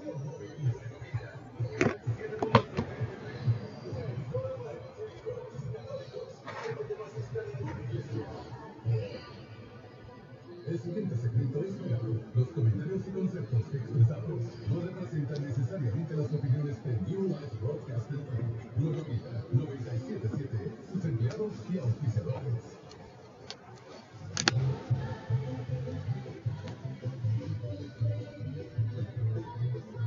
El siguiente segmento es real. Los comentarios y conceptos expresados no representan necesariamente las opiniones de New Life Broadcasting, Nueva Vida 977, sus empleados y auspiciadores.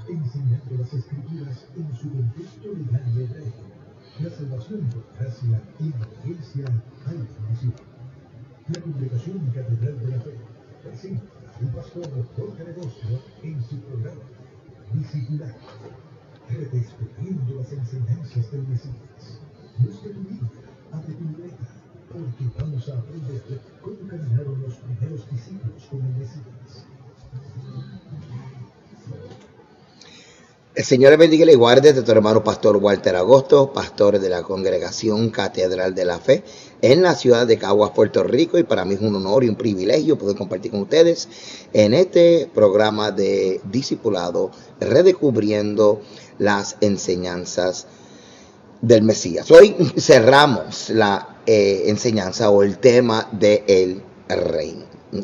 Enseñando las Escrituras en su contexto legal y hebraico. La salvación por gracia y la obediencia hay bendición. La Congregación Catedral de la Fe presenta al pastor Jorge Agosto en su programa Discipular, redescubriendo las enseñanzas del Mesías. Busca tu Biblia, abre tu libreta, porque vamos a aprender cómo caminaron los primeros discípulos con el Mesías. El Señor le bendiga y le guarde de tu hermano pastor Walter Agosto, pastor de la Congregación Catedral de la Fe en la ciudad de Caguas, Puerto Rico, y para mí es un honor y un privilegio poder compartir con ustedes en este programa de discipulado, redescubriendo las enseñanzas del Mesías. Hoy cerramos la enseñanza o el tema del reino.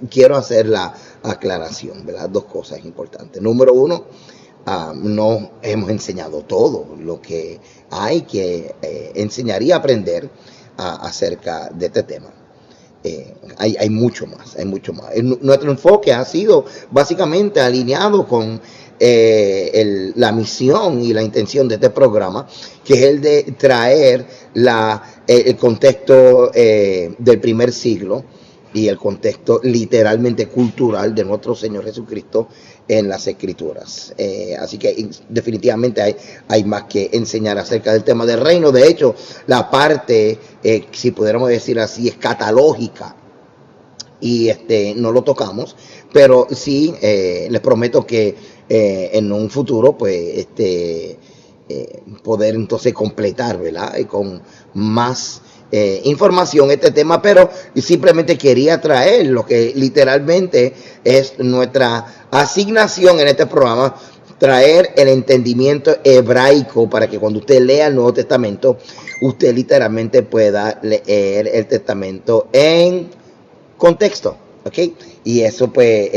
Quiero hacer la aclaración, ¿verdad? Dos cosas importantes. Número uno, no hemos enseñado todo lo que hay que enseñar y aprender acerca de este tema. Hay mucho más, hay mucho más. Nuestro enfoque ha sido básicamente alineado con la misión y la intención de este programa, que es el de traer el contexto del primer siglo y el contexto literalmente cultural de nuestro Señor Jesucristo en las Escrituras. Así que definitivamente hay más que enseñar acerca del tema del reino. De hecho, la parte, si pudiéramos decir así, escatológica, y no lo tocamos, pero sí les prometo que en un futuro, pues, poder entonces completar, ¿verdad? Y con más información este tema, pero simplemente quería traer lo que literalmente es nuestra asignación en este programa, traer el entendimiento hebraico para que cuando usted lea el Nuevo Testamento, usted literalmente pueda leer el Testamento en contexto, ¿ok? Y eso, pues,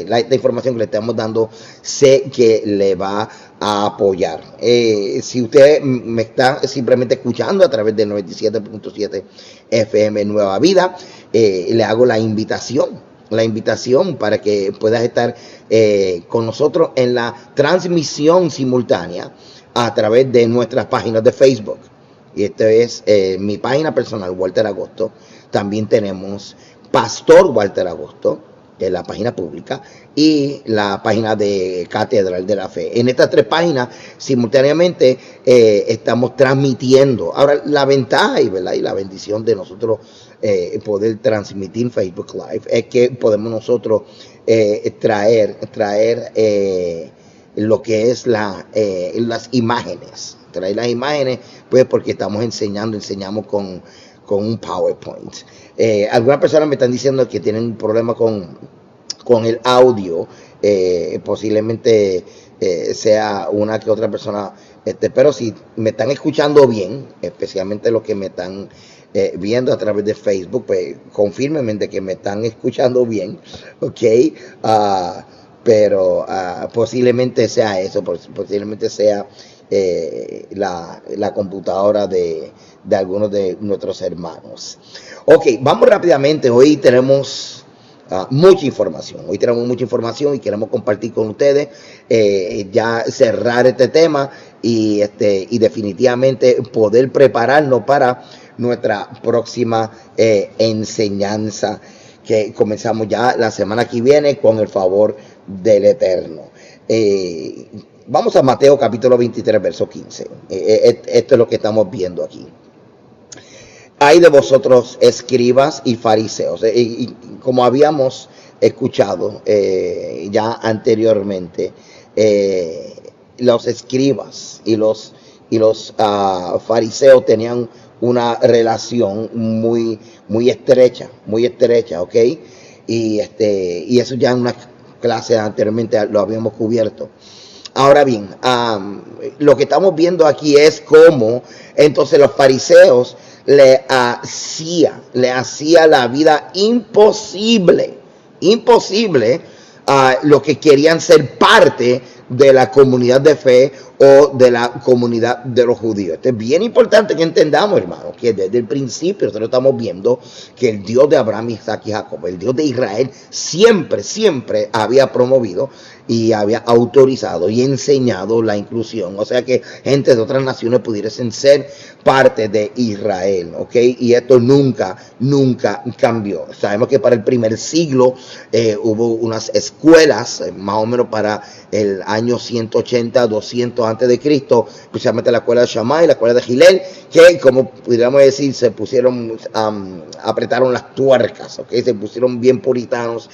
la información que le estamos dando, sé que le va a apoyar. Si usted me está simplemente escuchando a través de 97.7 FM Nueva Vida, le hago la invitación para que puedas estar con nosotros en la transmisión simultánea a través de nuestras páginas de Facebook. Y esto es mi página personal, Walter Agosto. También tenemos Pastor Walter Agosto, en la página pública, y la página de Catedral de la Fe. En estas tres páginas simultáneamente estamos transmitiendo. Ahora, la ventaja y la bendición de nosotros poder transmitir Facebook Live es que podemos nosotros traer lo que es las imágenes. Traer las imágenes, pues, porque enseñamos con un PowerPoint. Algunas personas me están diciendo que tienen un problema con el audio. Posiblemente sea una que otra persona, pero si me están escuchando bien, especialmente los que me están viendo a través de Facebook, pues confírmenme de que me están escuchando bien, ¿ok? Pero posiblemente sea eso, posiblemente sea la computadora de algunos de nuestros hermanos. Ok, vamos rápidamente. Hoy tenemos mucha información. Y queremos compartir con ustedes, ya cerrar este tema y definitivamente poder prepararnos para nuestra próxima enseñanza, que comenzamos ya la semana que viene con el favor del Eterno. Vamos a Mateo capítulo 23, verso 15. Esto es lo que estamos viendo aquí. Hay de vosotros escribas y fariseos. Y como habíamos escuchado ya anteriormente, los escribas y los fariseos tenían una relación muy estrecha, ¿ok? Y eso ya en una clase anteriormente lo habíamos cubierto. Ahora bien, lo que estamos viendo aquí es cómo entonces los fariseos le hacía la vida imposible a los que querían ser parte de la comunidad de fe o de la comunidad de los judíos. Esto es bien importante que entendamos, hermano, que desde el principio nosotros estamos viendo que el Dios de Abraham, Isaac y Jacob, el Dios de Israel, siempre había promovido y había autorizado y enseñado la inclusión. O sea que gente de otras naciones pudiesen ser parte de Israel, ¿ok? Y esto nunca cambió. Sabemos que para el primer siglo hubo unas escuelas, más o menos para el año 180, 200 antes de Cristo, especialmente la escuela de Shammai, la escuela de Hillel, que como pudiéramos decir, se pusieron, apretaron las tuercas, ¿ok? Se pusieron bien puritanos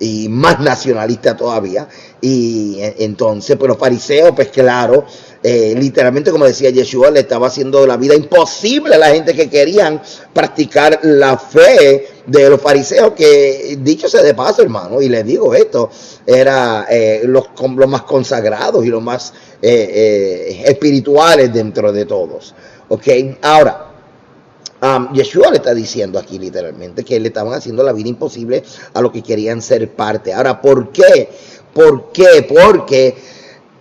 y más nacionalista todavía. Y entonces pues los fariseos, pues claro, literalmente, como decía Yeshua, le estaba haciendo la vida imposible a la gente que querían practicar la fe de los fariseos, que dicho sea de paso, hermano, y les digo esto, era los más consagrados y los más espirituales dentro de todos, ¿ok? Ahora, Yeshua le está diciendo aquí literalmente que le estaban haciendo la vida imposible a los que querían ser parte. Ahora, ¿por qué? Porque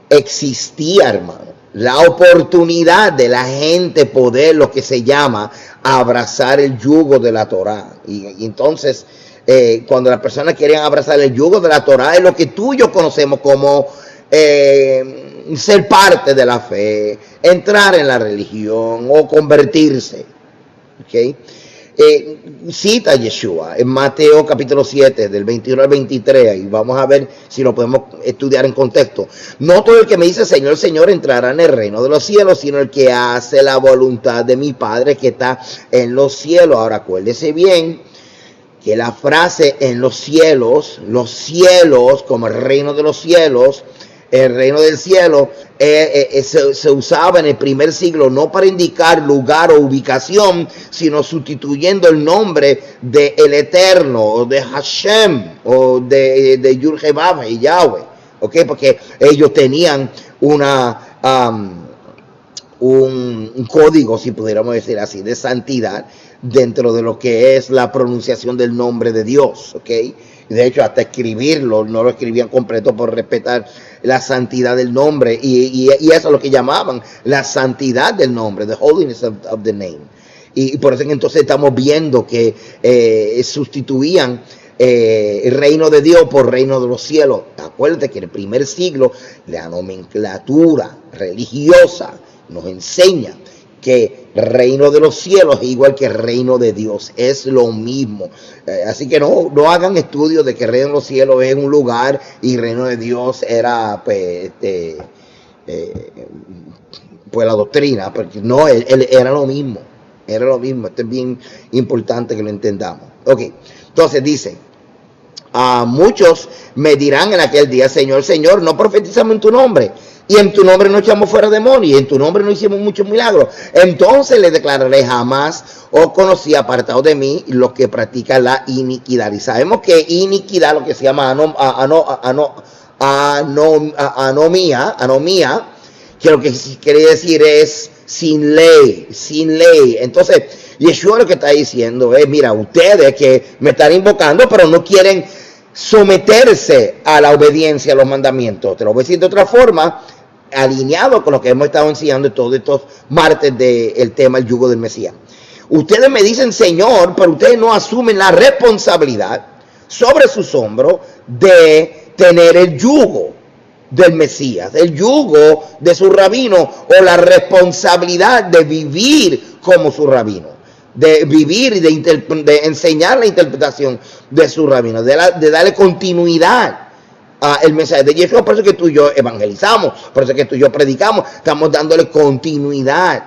existía, hermano, la oportunidad de la gente poder, lo que se llama, abrazar el yugo de la Torá. Y entonces, cuando las personas querían abrazar el yugo de la Torá, es lo que tú y yo conocemos como ser parte de la fe, entrar en la religión o convertirse. Okay. Cita Yeshua en Mateo capítulo 7 del 21 al 23 y vamos a ver si lo podemos estudiar en contexto. No todo el que me dice Señor, Señor entrará en el reino de los cielos, sino el que hace la voluntad de mi Padre que está en los cielos. Ahora acuérdese bien que la frase en los cielos como el reino de los cielos, el reino del cielo, se usaba en el primer siglo no para indicar lugar o ubicación, sino sustituyendo el nombre de el Eterno, o de Hashem, o de Yud-Heh-Vav y Yahweh, ¿ok? Porque ellos tenían un código, si pudiéramos decir así, de santidad dentro de lo que es la pronunciación del nombre de Dios, ¿ok? De hecho, hasta escribirlo, no lo escribían completo por respetar la santidad del nombre. Y eso es lo que llamaban la santidad del nombre, the holiness of the name. Y por eso que entonces estamos viendo que sustituían el reino de Dios por reino de los cielos. Acuérdate que en el primer siglo la nomenclatura religiosa nos enseña que reino de los cielos es igual que reino de Dios, es lo mismo. Así que no hagan estudios de que reino de los cielos es un lugar y reino de Dios era pues la doctrina, porque no, era lo mismo, Esto es bien importante que lo entendamos. Ok, entonces dice, muchos me dirán en aquel día, Señor, Señor, no profetizamos en tu nombre, y en tu nombre no echamos fuera demonios, y en tu nombre no hicimos muchos milagros. Entonces les declararé, jamás os conocí, apartado de mí, los que practican la iniquidad. Y sabemos que iniquidad, lo que se llama anomía, que lo que quiere decir es sin ley. Entonces, Yeshua lo que está diciendo es, mira, ustedes que me están invocando, pero no quieren someterse a la obediencia a los mandamientos. Te lo voy a decir de otra forma, alineado con lo que hemos estado enseñando en todos estos martes del tema el yugo del Mesías. Ustedes me dicen Señor, pero ustedes no asumen la responsabilidad sobre sus hombros de tener el yugo del Mesías, el yugo de su rabino, o la responsabilidad de vivir como su rabino, de vivir y de enseñar la interpretación de su rabino, de darle continuidad el mensaje de Yeshua. Por eso que tú y yo evangelizamos, por eso que tú y yo predicamos, estamos dándole continuidad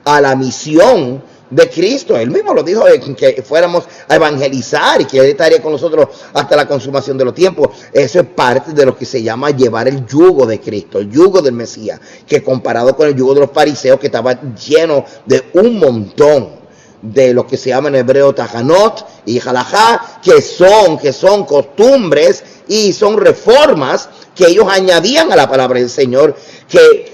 a la misión de Cristo. Él mismo lo dijo, que fuéramos a evangelizar y que Él estaría con nosotros hasta la consumación de los tiempos. Eso es parte de lo que se llama llevar el yugo de Cristo, el yugo del Mesías, que comparado con el yugo de los fariseos, que estaba lleno de un montón de lo que se llama en hebreo tajanot y halajá, que son costumbres y son reformas que ellos añadían a la palabra del Señor, que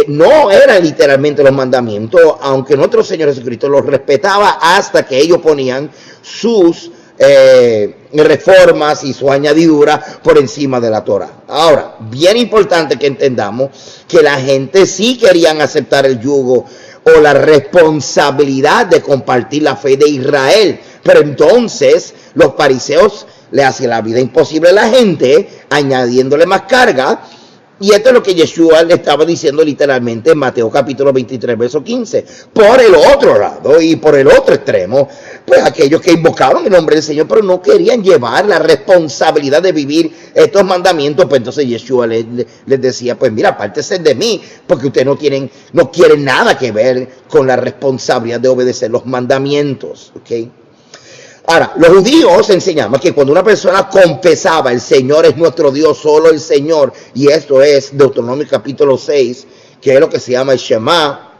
no eran literalmente los mandamientos, aunque nuestro Señor Jesucristo los respetaba hasta que ellos ponían sus reformas y su añadidura por encima de la Torah. Ahora, bien importante que entendamos que la gente sí querían aceptar el yugo o la responsabilidad de compartir la fe de Israel, pero entonces los fariseos le hacían la vida imposible a la gente, añadiéndole más carga. Y esto es lo que Yeshua le estaba diciendo literalmente en Mateo capítulo 23, verso 15. Por el otro lado y por el otro extremo, pues aquellos que invocaron el nombre del Señor, pero no querían llevar la responsabilidad de vivir estos mandamientos, pues entonces Yeshua les decía, pues mira, apártense de mí, porque ustedes no quieren nada que ver con la responsabilidad de obedecer los mandamientos, ¿ok? Ahora, los judíos enseñaban que cuando una persona confesaba el Señor es nuestro Dios, solo el Señor, y esto es Deuteronomio capítulo 6, que es lo que se llama el Shema,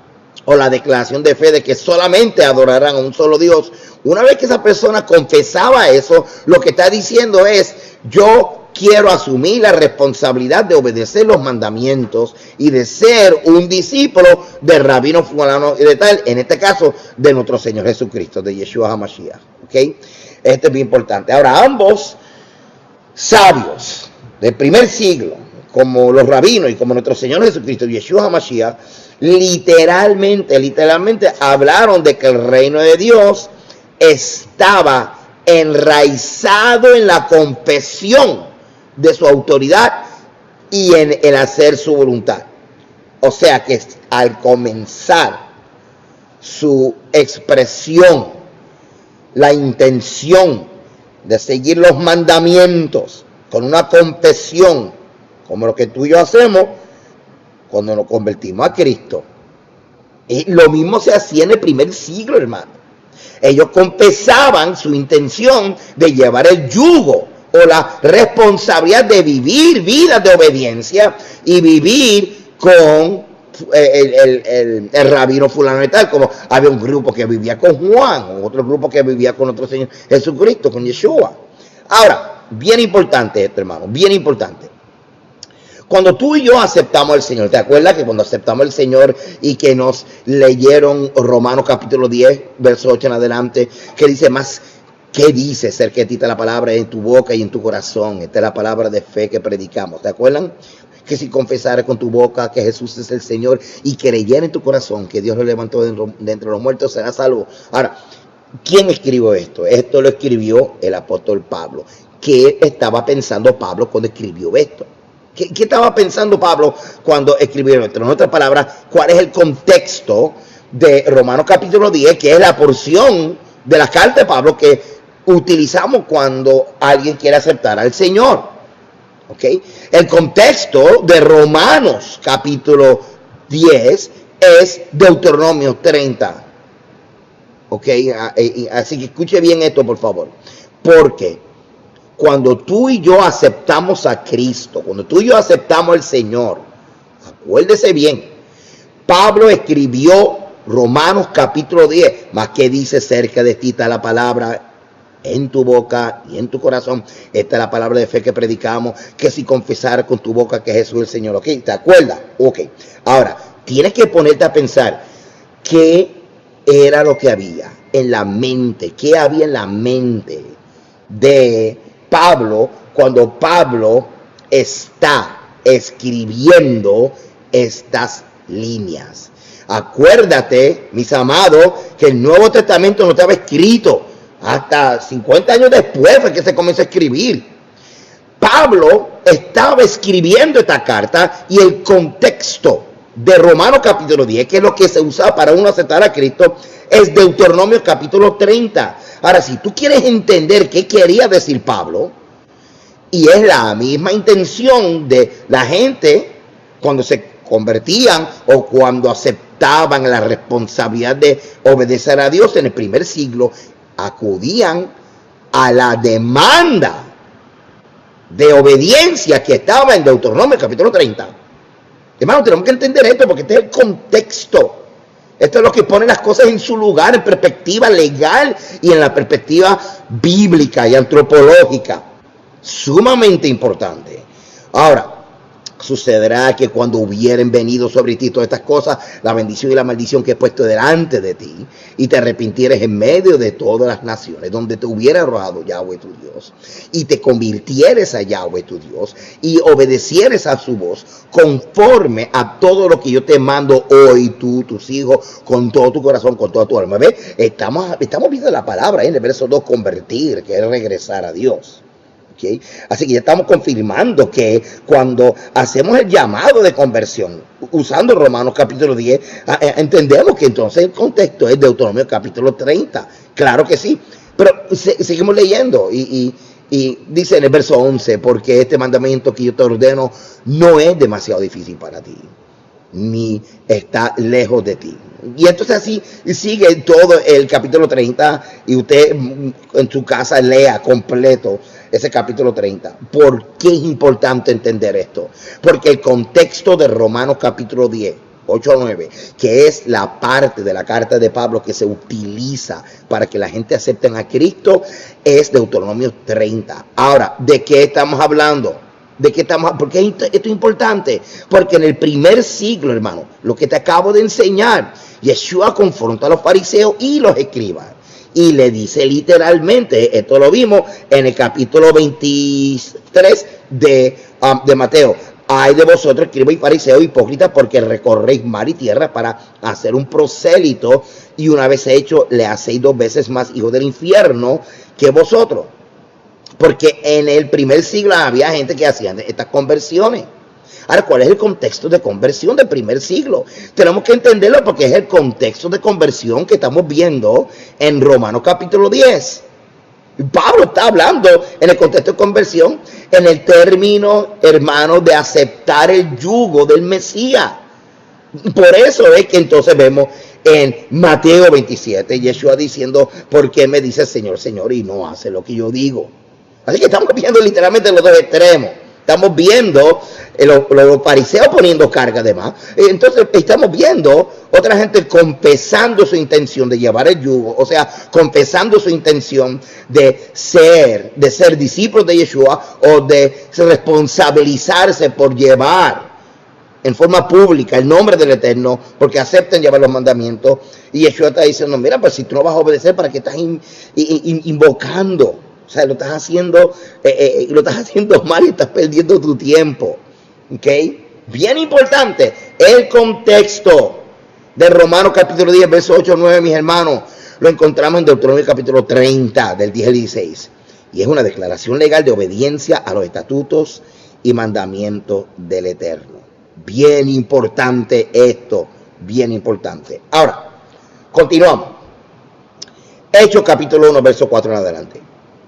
o la declaración de fe de que solamente adorarán a un solo Dios. Una vez que esa persona confesaba eso, lo que está diciendo es, yo quiero asumir la responsabilidad de obedecer los mandamientos y de ser un discípulo del rabino fulano y de tal, en este caso de nuestro Señor Jesucristo, de Yeshua HaMashiach. ¿Okay? Esto es bien importante. Ahora, ambos sabios del primer siglo, como los rabinos y como nuestro Señor Jesucristo, Yeshua HaMashiach, literalmente hablaron de que el reino de Dios estaba enraizado en la confesión de su autoridad y en el hacer su voluntad. O sea que al comenzar su expresión, la intención de seguir los mandamientos con una confesión, como lo que tú y yo hacemos cuando nos convertimos a Cristo, y lo mismo se hacía en el primer siglo, hermano. Ellos confesaban su intención de llevar el yugo o la responsabilidad de vivir vidas de obediencia y vivir con el rabino fulano y tal, como había un grupo que vivía con Juan, otro grupo que vivía con nuestro Señor Jesucristo, con Yeshua. Ahora, bien importante esto, hermano, bien importante. Cuando tú y yo aceptamos al Señor, ¿te acuerdas que cuando aceptamos al Señor y que nos leyeron Romanos capítulo 10, verso 8 en adelante, que dice más, ¿qué dice? Acerca de ti está la palabra en tu boca y en tu corazón. Esta es la palabra de fe que predicamos, ¿te acuerdan? Que si confesares con tu boca que Jesús es el Señor y creyeres en tu corazón que Dios lo levantó de entre los muertos, serás salvo. Ahora, ¿quién escribió esto? Esto lo escribió el apóstol Pablo. ¿Qué estaba pensando Pablo cuando escribió esto? ¿Qué estaba pensando Pablo cuando escribió esto? En otras palabras, ¿cuál es el contexto de Romanos capítulo 10, que es la porción de la carta de Pablo que utilizamos cuando alguien quiere aceptar al Señor? ¿Okay? El contexto de Romanos capítulo 10 es Deuteronomio 30. ¿Ok? Así que escuche bien esto, por favor. Porque cuando tú y yo aceptamos a Cristo, cuando tú y yo aceptamos al Señor, acuérdese bien, Pablo escribió Romanos capítulo 10, más que dice cerca de ti está la palabra en tu boca y en tu corazón. Esta es la palabra de fe que predicamos, que si confesar con tu boca que Jesús es el Señor. ¿Ok? ¿Te acuerdas? Ok. Ahora, tienes que ponerte a pensar qué era lo que había en la mente, qué había en la mente de Pablo cuando Pablo está escribiendo estas líneas. Acuérdate, mis amados, que el Nuevo Testamento no estaba escrito hasta 50 años después fue que se comenzó a escribir. Pablo estaba escribiendo esta carta y el contexto de Romanos capítulo 10, que es lo que se usa para uno aceptar a Cristo, es Deuteronomio capítulo 30. Ahora, si tú quieres entender qué quería decir Pablo, y es la misma intención de la gente cuando se convertían o cuando aceptaban la responsabilidad de obedecer a Dios en el primer siglo, acudían a la demanda de obediencia que estaba en Deuteronomio capítulo 30. Hermano, tenemos que entender esto porque este es el contexto. Esto es lo que pone las cosas en su lugar, en perspectiva legal y en la perspectiva bíblica y antropológica. sumamente importante. Ahora, sucederá que cuando hubieren venido sobre ti todas estas cosas, la bendición y la maldición que he puesto delante de ti, y te arrepintieres en medio de todas las naciones, donde te hubiera arrojado Yahweh tu Dios, y te convirtieres a Yahweh tu Dios, y obedecieres a su voz, conforme a todo lo que yo te mando hoy, tú, tus hijos, con todo tu corazón, con toda tu alma. ¿Ves? Estamos viendo la palabra en el verso 2, convertir, que es regresar a Dios. ¿Okay? Así que ya estamos confirmando que cuando hacemos el llamado de conversión, usando Romanos capítulo 10, entendemos que entonces el contexto es Deuteronomio capítulo 30. Claro que sí, pero seguimos leyendo y dice en el verso 11, porque este mandamiento que yo te ordeno no es demasiado difícil para ti, ni está lejos de ti. Y entonces así sigue todo el capítulo 30 y usted en su casa lea completo ese capítulo 30. ¿Por qué es importante entender esto? Porque el contexto de Romanos capítulo 10, 8 a 9, que es la parte de la carta de Pablo que se utiliza para que la gente acepte a Cristo, es Deuteronomio 30. Ahora, ¿de qué estamos hablando? ¿Por qué esto es importante? Porque en el primer siglo, hermano, lo que te acabo de enseñar, Yeshua confronta a los fariseos y los escribas. Y le dice literalmente, esto lo vimos en el capítulo 23 de Mateo: ay de vosotros, escribas y fariseos hipócritas, porque recorréis mar y tierra para hacer un prosélito, y una vez hecho, le hacéis 2 veces más hijos del infierno que vosotros. Porque en el primer siglo había gente que hacía estas conversiones. Ahora, ¿cuál es el contexto de conversión del primer siglo? Tenemos que entenderlo porque es el contexto de conversión que estamos viendo en Romanos capítulo 10. Pablo está hablando en el contexto de conversión, en el término, hermano, de aceptar el yugo del Mesías. Por eso es que entonces vemos en Mateo 27, Yeshua diciendo: ¿por qué me dice Señor, Señor, y no hace lo que yo digo? Así que estamos viendo literalmente los dos extremos. Estamos viendo los fariseos poniendo carga de más. Entonces estamos viendo otra gente confesando su intención de llevar el yugo, o sea, confesando su intención de ser discípulos de Yeshua, o de responsabilizarse por llevar en forma pública el nombre del Eterno, porque aceptan llevar los mandamientos. Y Yeshua está diciendo: mira, pues si tú no vas a obedecer, ¿para qué estás invocando? O sea, lo estás haciendo mal y estás perdiendo tu tiempo. ¿Ok? Bien importante, el contexto de Romanos capítulo 10, versos 8 a 9, mis hermanos, lo encontramos en Deuteronomio capítulo 30, del 10 al 16. Y es una declaración legal de obediencia a los estatutos y mandamientos del Eterno. Bien importante esto, bien importante. Ahora, continuamos. Hechos capítulo 1, verso 4 en adelante.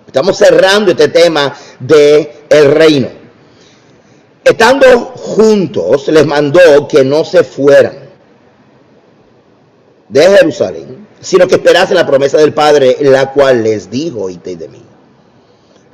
Estamos cerrando este tema del reino. Estando juntos, les mandó que no se fueran de Jerusalén, sino que esperasen la promesa del Padre, la cual les dijo: oísteis de mí.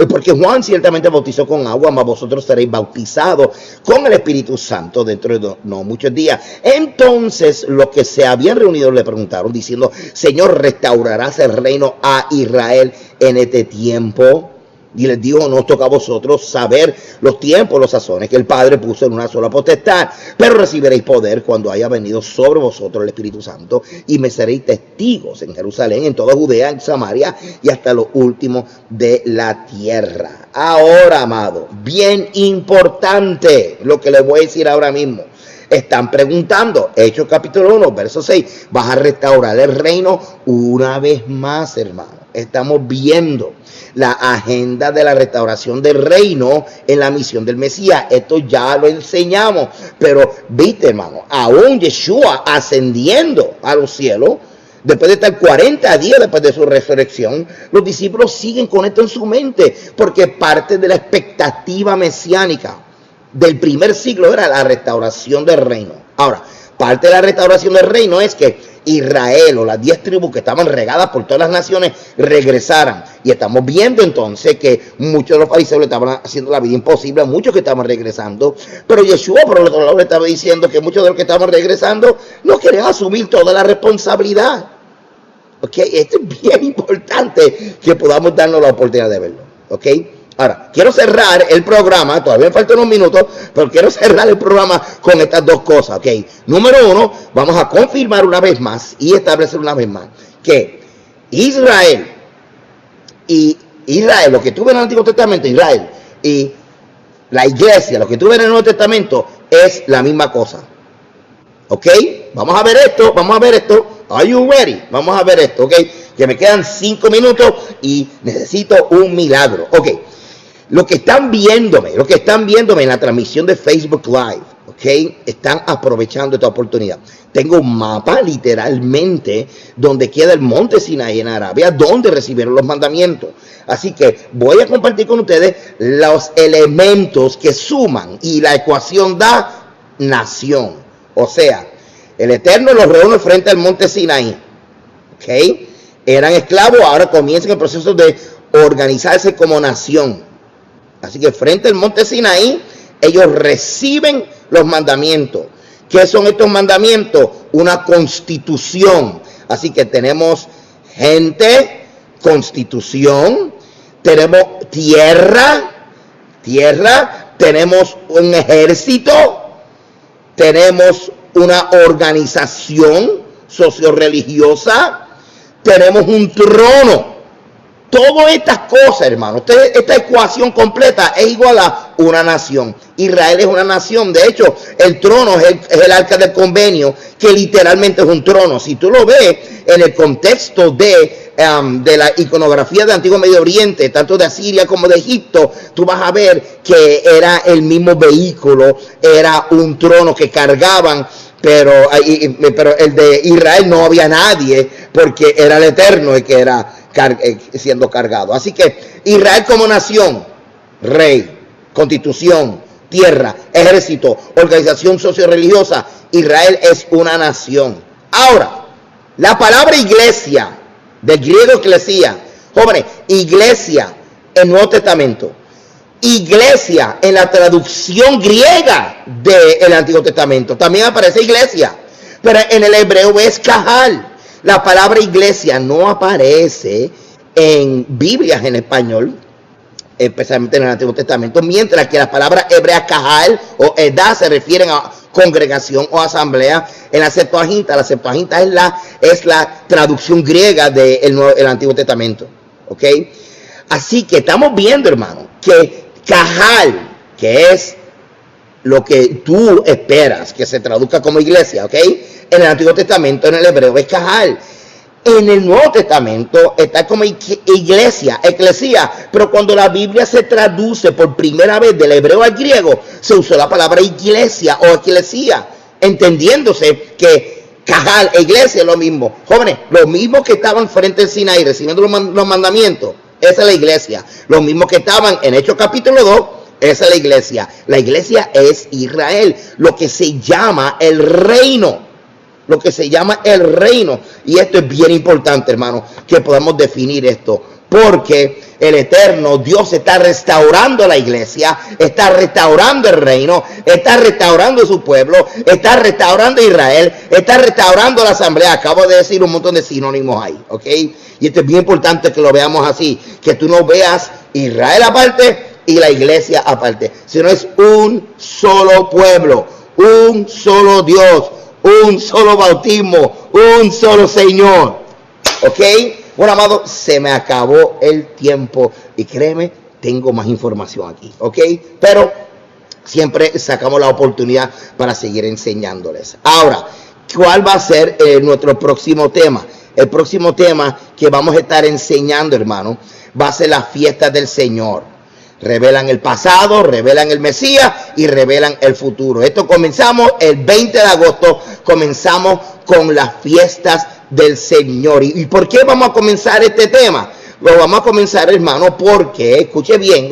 Porque Juan ciertamente bautizó con agua, mas vosotros seréis bautizados con el Espíritu Santo dentro de no muchos días. Entonces los que se habían reunido le preguntaron, diciendo: Señor, ¿restaurarás el reino a Israel en este tiempo? Y les dijo: no os toca a vosotros saber los tiempos, los sazones que el Padre puso en una sola potestad, pero recibiréis poder cuando haya venido sobre vosotros el Espíritu Santo, y me seréis testigos en Jerusalén, en toda Judea, en Samaria y hasta lo último de la tierra. Ahora, amado, bien importante lo que les voy a decir ahora mismo. Están preguntando, Hechos capítulo 1, verso 6, ¿vas a restaurar el reino? Una vez más, hermano, estamos viendo la agenda de la restauración del reino en la misión del Mesías. Esto ya lo enseñamos, pero viste, hermano, aún Yeshua ascendiendo a los cielos, después de estar 40 días después de su resurrección, los discípulos siguen con esto en su mente, porque parte de la expectativa mesiánica del primer siglo era la restauración del reino. Ahora, parte de la restauración del reino es que Israel, o las 10 tribus que estaban regadas por todas las naciones, regresaran. Y estamos viendo entonces que muchos de los fariseos le estaban haciendo la vida imposible a muchos que estaban regresando. Pero Yeshua, por el otro lado, le estaba diciendo que muchos de los que estaban regresando no querían asumir toda la responsabilidad. ¿Ok? Esto es bien importante que podamos darnos la oportunidad de verlo. ¿Ok? Ahora, quiero cerrar el programa, todavía me faltan unos minutos, pero quiero cerrar el programa con estas dos cosas, ¿ok? Número uno, vamos a confirmar una vez más y establecer una vez más que Israel, lo que tuve en el Antiguo Testamento, Israel, y la iglesia, lo que tuve en el Nuevo Testamento, es la misma cosa. ¿Ok? Vamos a ver esto. Are you ready? Vamos a ver esto, ¿ok? Que me quedan 5 minutos y necesito un milagro. Ok. Lo que están viéndome en la transmisión de Facebook Live, ¿ok? Están aprovechando esta oportunidad. Tengo un mapa, literalmente, donde queda el monte Sinaí en Arabia, donde recibieron los mandamientos. Así que voy a compartir con ustedes los elementos que suman y la ecuación da nación. O sea, el Eterno los reúne frente al monte Sinaí. ¿Ok? Eran esclavos, ahora comienzan el proceso de organizarse como nación. Así que frente al monte Sinaí, ellos reciben los mandamientos. ¿Qué son estos mandamientos? Una constitución. Así que tenemos gente, constitución, tenemos tierra, tenemos un ejército, tenemos una organización socio-religiosa, tenemos un trono. Todas estas cosas, hermano, esta ecuación completa es igual a una nación. Israel es una nación. De hecho, el trono es el arca del convenio, que literalmente es un trono. Si tú lo ves en el contexto de la iconografía del Antiguo Medio Oriente, tanto de Asiria como de Egipto, tú vas a ver que era el mismo vehículo, era un trono que cargaban. Pero el de Israel no había nadie, porque era el Eterno el que era siendo cargado. Así que Israel como nación, rey, constitución, tierra, ejército, organización socio-religiosa, Israel es una nación. Ahora, la palabra iglesia, del griego eclesia, jóvenes, iglesia en Nuevo Testamento, iglesia en la traducción griega del Antiguo Testamento, también aparece iglesia, pero en el hebreo es kahal. La palabra iglesia no aparece en Biblias en español, especialmente en el Antiguo Testamento, mientras que las palabras hebreas kahal o edad se refieren a congregación o asamblea en la Septuaginta. La Septuaginta es la traducción griega del Antiguo Testamento, ¿ok? Así que estamos viendo, hermano, que kahal, que es lo que tú esperas que se traduzca como iglesia, ¿ok? En el Antiguo Testamento, en el hebreo, es kahal. En el Nuevo Testamento está como iglesia, eclesia, pero cuando la Biblia se traduce por primera vez del hebreo al griego, se usó la palabra iglesia o eclesia, entendiéndose que kahal e iglesia es lo mismo. Jóvenes, los mismos que estaban frente al Sinaí recibiendo los mandamientos, esa es la iglesia. Los mismos que estaban en Hechos capítulo 2, esa es la iglesia. La iglesia es Israel, lo que se llama el reino. Y esto es bien importante, hermano, que podamos definir esto. Porque el Eterno, Dios está restaurando la iglesia, está restaurando el reino, está restaurando su pueblo, está restaurando Israel, está restaurando la asamblea. Acabo de decir un montón de sinónimos ahí, ¿ok? Y esto es bien importante que lo veamos así, que tú no veas Israel aparte y la iglesia aparte, sino es un solo pueblo, un solo Dios, un solo bautismo, un solo Señor, ¿ok? Bueno, amado, se me acabó el tiempo y créeme, tengo más información aquí, ¿ok? Pero siempre sacamos la oportunidad para seguir enseñándoles. Ahora, ¿cuál va a ser nuestro próximo tema? El próximo tema que vamos a estar enseñando, hermano, va a ser las fiestas del Señor. Revelan el pasado, revelan el Mesías y revelan el futuro. Esto comenzamos el 20 de agosto, comenzamos con las fiestas del Señor. ¿Y por qué vamos a comenzar este tema? Lo vamos a comenzar, hermano, porque, escuche bien,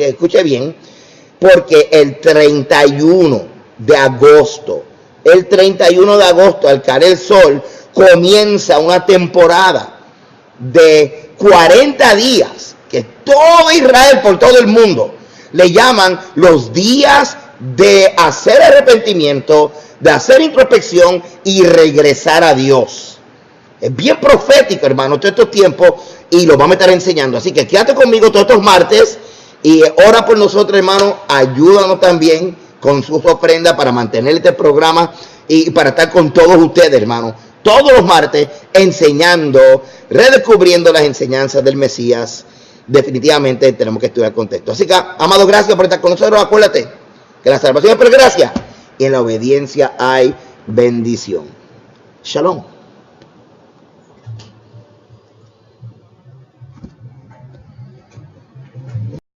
porque el 31 de agosto, al caer el sol, comienza una temporada de 40 días que todo Israel, por todo el mundo, le llaman los días de hacer arrepentimiento, de hacer introspección y regresar a Dios. Es bien profético, hermano, todos estos tiempos, y lo vamos a estar enseñando. Así que quédate conmigo todos estos martes Y ora por nosotros, hermano. Ayúdanos también con sus ofrendas para mantener este programa y para estar con todos ustedes, hermano. Todos los martes enseñando, redescubriendo las enseñanzas del Mesías. Definitivamente tenemos que estudiar el contexto. Así que, amado, gracias por estar con nosotros. Acuérdate que la salvación es por gracia y en la obediencia hay bendición. Shalom.